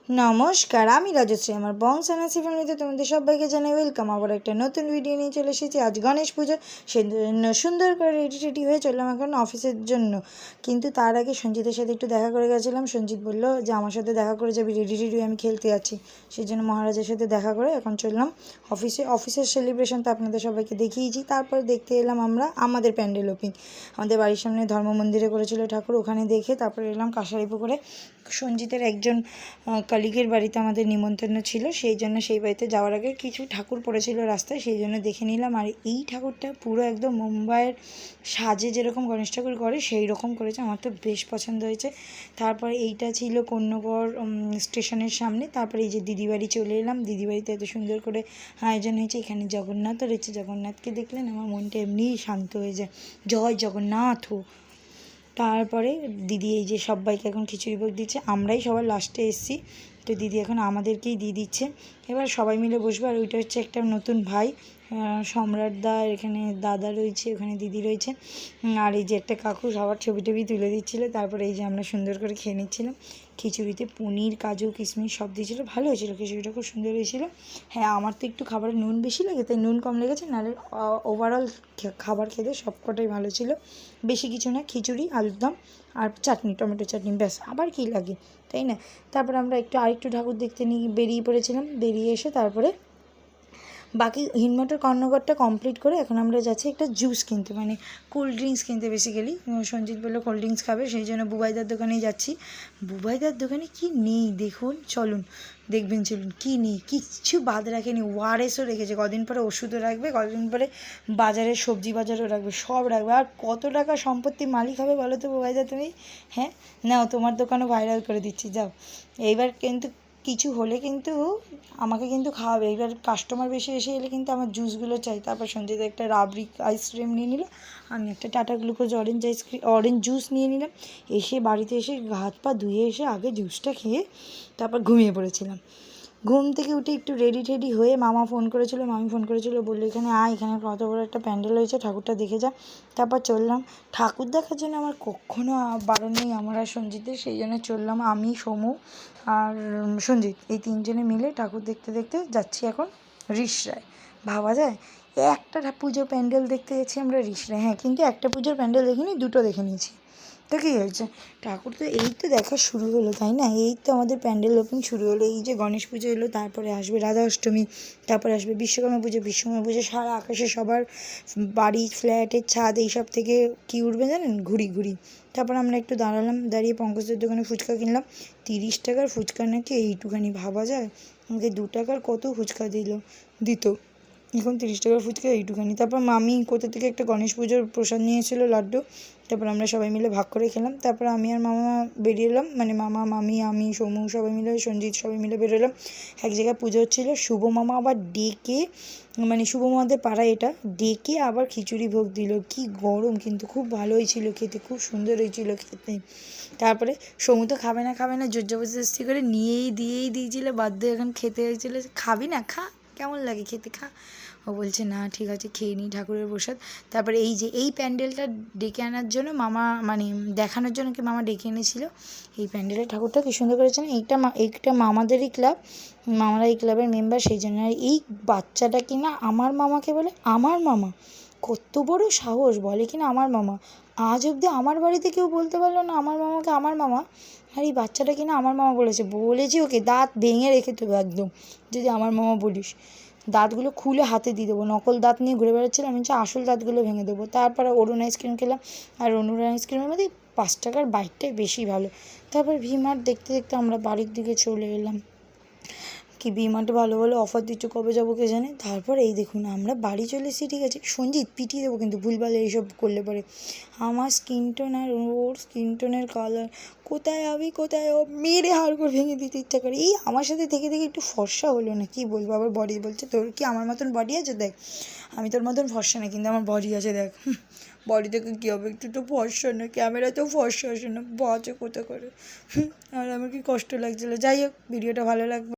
নমস্কার, আমি রাজশ্রী। আমার বংশানাসি ফ্যামিলিতে তোমাদের সবাইকে জানাই ওয়েলকাম। আবার একটা নতুন ভিডিও নিয়ে চলে এসেছি। আজ গণেশ পুজো, সেজন্য সুন্দর করে রেডি হয়ে চললাম এখন অফিসের জন্য। কিন্তু তার আগে সঞ্জিতের সাথে একটু দেখা করে গেছিলাম। সঞ্জিত বললো যে আমার সাথে দেখা করে যাবি, রেডি আমি খেলতে যাচ্ছি। সেই জন্য মহারাজের সাথে দেখা করে এখন চললাম অফিসের সেলিব্রেশন তো আপনাদের সবাইকে দেখিয়েছি। তারপর দেখতে এলাম আমরা আমাদের প্যান্ডেল ওপেনিং। আমাদের বাড়ির সামনে ধর্ম মন্দিরে করেছিল ঠাকুর, ওখানে দেখে তারপরে এলাম কাঁসারিপুকুরে। সঞ্জিতের একজন কলিগের বাড়িতে আমাদের নিমন্ত্রণ ছিল, সেই জন্য সেই বাড়িতে যাওয়ার আগে কিছু ঠাকুর পড়েছিল রাস্তায়, সেই জন্য দেখে নিলাম। আর এই ঠাকুরটা পুরো একদম মুম্বাইয়ের সাজে যেরকম গণেশ ঠাকুর করে সেই রকম করেছে, আমার তো বেশ পছন্দ হয়েছে। তারপরে এইটা ছিল কন্যগড় স্টেশনের সামনে। তারপরে এই যে দিদিবাড়ি চলে এলাম। দিদিবাড়িতে এত সুন্দর করে আয়োজন হয়েছে, এখানে জগন্নাথও রয়েছে। জগন্নাথকে দেখলেন আমার মনটা এমনিই শান্ত হয়ে যায়, জয় জগন্নাথ। তারপরে দিদি এই যে সবাইকে এখন খিচুড়ি ভোগ দিচ্ছে, আমরাই সবার লাস্টে এসেছি, তো দিদি এখন আমাদেরকেই দিয়ে দিচ্ছে। এবার সবাই মিলে বসবো। আর ওইটা হচ্ছে একটা নতুন ভাই সম্রাট দা, এখানে দাদা রয়েছে, ওখানে দিদি রয়েছে, আর এই যে একটা কাকু সবার ছবি তুলে দিচ্ছিলো। তারপরে এই যে আমরা সুন্দর করে খেয়ে নিচ্ছিলাম। খিচুড়িতে পনির, কাজু, কিশমিশ সব দিয়েছিলো, ভালো হয়েছিল খিচুড়িটা, খুব সুন্দর হয়েছিলো। হ্যাঁ, আমার তো একটু খাবারে নুন বেশি লাগে, তাই নুন কম লেগেছে, নাহলে ওভারঅল খাবার খেতে সবকটাই ভালো ছিল। বেশি কিছু না, খিচুড়ি, আলুর দম আর চাটনি, টমেটো চাটনি, ব্যাস, আবার কী লাগে, তাই না? তারপর আমরা আরেকটু ঠাকুর দেখতে নিয়ে বেরিয়ে পড়েছিলাম। বেরিয়ে এসে তারপরে বাকি হিনমোটর কর্ণগরটা কমপ্লিট করে এখন আমরা যাচ্ছি একটা জুস কিনতে, মানে কোল্ড ড্রিঙ্কস কিনতে। বেসিক্যালি সঞ্জিত বললো কোল্ড ড্রিঙ্কস খাবে, সেই জন্য বুবাইদার দোকানেই যাচ্ছি। বুবাইদার দোকানে কি নেই দেখুন, দেখবেন চলুন কী নেই, কিচ্ছু বাদ রাখেনি। ওআরএসও রেখেছে, কদিন পরে ওষুধও রাখবে, কদিন পরে বাজারে সবজি বাজারও রাখবে, সব রাখবে। আর কত টাকা সম্পত্তি মালিক হবে বলো তো বুবাইদা তুমি? হ্যাঁ, নাও তোমার দোকানও ভাইরাল করে দিচ্ছি, যাও। এইবার কিন্তু কিছু হলে কিন্তু আমাকে কিন্তু খাওয়াবে। এবার কাস্টমার বেশি এসে এলে কিন্তু আমার জুসগুলো চাই। তারপর সঞ্জিত একটা রাবড়ি আইসক্রিম নিয়ে নিল, আমি একটা টাটা গ্লুকোজ অরেঞ্জ জুস নিয়ে নিলাম। এসে বাড়িতে এসে হাত পা ধুয়ে এসে আগে জুসটা খেয়ে তারপর ঘুমিয়ে পড়েছিলাম। ঘুম থেকে উঠে একটু রেডি হয়ে মামি ফোন করেছিল, বললো এখানে এখানে কত বড় একটা প্যান্ডেল হয়েছে, ঠাকুরটা দেখে যা। তারপর চললাম। ঠাকুর দেখার জন্য আমার কখনো বারণ নেই আমার আর সঞ্জিতের, সেই জন্য চললাম আমি, সমু আর সঞ্জিত, এই তিনজনে মিলে ঠাকুর দেখতে যাচ্ছি এখন রিষড়ায়। ভাবা যায়, একটা পুজোর প্যান্ডেল দেখতে যাচ্ছি আমরা রিষড়ায়। হ্যাঁ, কিন্তু একটা পুজোর প্যান্ডেল দেখিনি, দুটো দেখে নিয়েছি। তো কী হয়েছে, ঠাকুর তো এই তো দেখা শুরু হলো, তাই না? এই তো আমাদের প্যান্ডেল ওপেনিং শুরু হলো। এই যে গণেশ পুজো এলো, তারপরে আসবে রাধা অষ্টমী, তারপরে আসবে বিশ্বকর্মা পুজো। সারা আকাশে সবার বাড়ি, ফ্ল্যাটের ছাদ এইসব থেকে কী উঠবে জানেন? ঘুড়ি। তারপর আমরা একটু দাঁড়িয়ে পঙ্কজদের দোকানে ফুচকা কিনলাম। 30 টাকার ফুচকা নাকি এইটুখানি, ভাবা যায়? আমাকে 2 টাকার কত ফুচকা দিত, এখন 30 টাকার ফুচকা এইটুখানি। তারপর মামি কোথা থেকে একটা গণেশ পুজোর প্রসাদ নিয়ে এসেছিলো, লাড্ডু। তারপর আমরা সবাই মিলে ভাগ করে খেলাম। তারপর আমি আর মামা বেরিয়ে এলাম, মানে মামা, মামি, আমি, সমু সবাই মিলে, সঞ্জিত সবাই মিলে বেরোলাম। এক জায়গায় পুজো হচ্ছিলো, শুভ মামা আবার ডেকে, মানে শুভ মামাদের পাড়ায় এটা, ডেকে আবার খিচুড়ি ভোগ দিল। কি গরম, কিন্তু খুব ভালো হয়েছিল খেতে, খুব সুন্দর হয়েছিল খেতে। তারপরে সমু তো খাবে না, জোর জবরদস্তি করে দিয়েই দিয়েছিল, বাধ্য এখন খেতে হয়েছিল। খাবি না, খা, কেমন লাগে খেতে, খা। ও বলছে না ঠিক আছে, খেয়ে নিই ঠাকুরের প্রসাদ। তারপরে এই যে এই প্যান্ডেলটা ডেকে আনার জন্য মামা, মানে দেখানোর জন্য কি মামা ডেকে এনেছিল। এই প্যান্ডেলের ঠাকুরটা কী সুন্দর করেছেন। এইটা মামাদেরই ক্লাব, মামারা এই ক্লাবের মেম্বার, সেই জন্য। আর এই বাচ্চাটা কিনা আমার মামাকে বলে আমার মামা, কত বড় সাহস, বলে কিনা আমার মামা। আজ অবধি আমার বাড়িতে কেউ বলতে পারলো না আমার মামাকে আমার মামা, আর এই বাচ্চাটা কিনা আমার মামা বলেছি ওকে দাঁত ভেঙে রেখে দেবো একদম, যদি আমার মামা বলিস। দাঁতগুলো খুলে হাতে দিয়ে দেবো, নকল দাঁত নিয়ে ঘুরে বেড়াচ্ছিলাম, আমি আসল দাঁতগুলো ভেঙে দেবো। তারপরে অরুণ আইসক্রিম খেলাম, আর অরুণ আইসক্রিমের মধ্যে 5 টাকার বাইকটাই বেশি ভালো। তারপর ভিমার্ট দেখতে আমরা বাড়ির দিকে চলে এলাম। কি ভিমার্টে ভালো অফার দিচ্ছ, কবে যাবো কে জানে। তারপর এই দেখুন আমরা বাড়ি চলে এসেছি, ঠিক আছে। সঞ্জিত পিটিয়ে দেবো কিন্তু ভুলভাল এইসব করলে পরে। আমার স্কিন টোন আর ওর স্কিন টোনের কালার, কোথায় ও মেরে হাড় করে ভেঙে দিতে ইচ্ছা করে। এই আমার সাথে থেকে একটু ফর্সা হলো না, কি বলবো। আবার বডি বলছে তোর কি আমার মতন বডি আছে, দেখ আমি তোর মতন ফর্সা না, কিন্তু আমার বডি আছে, দেখ। বডি থেকে কী হবে, একটু তো ফর্সা না, ক্যামেরাতেও ফর্সা আসে না, বাজে কোথা করে। আর আমার কি কষ্ট লাগছিলো। যাই হোক, ভিডিওটা ভালো লাগবে।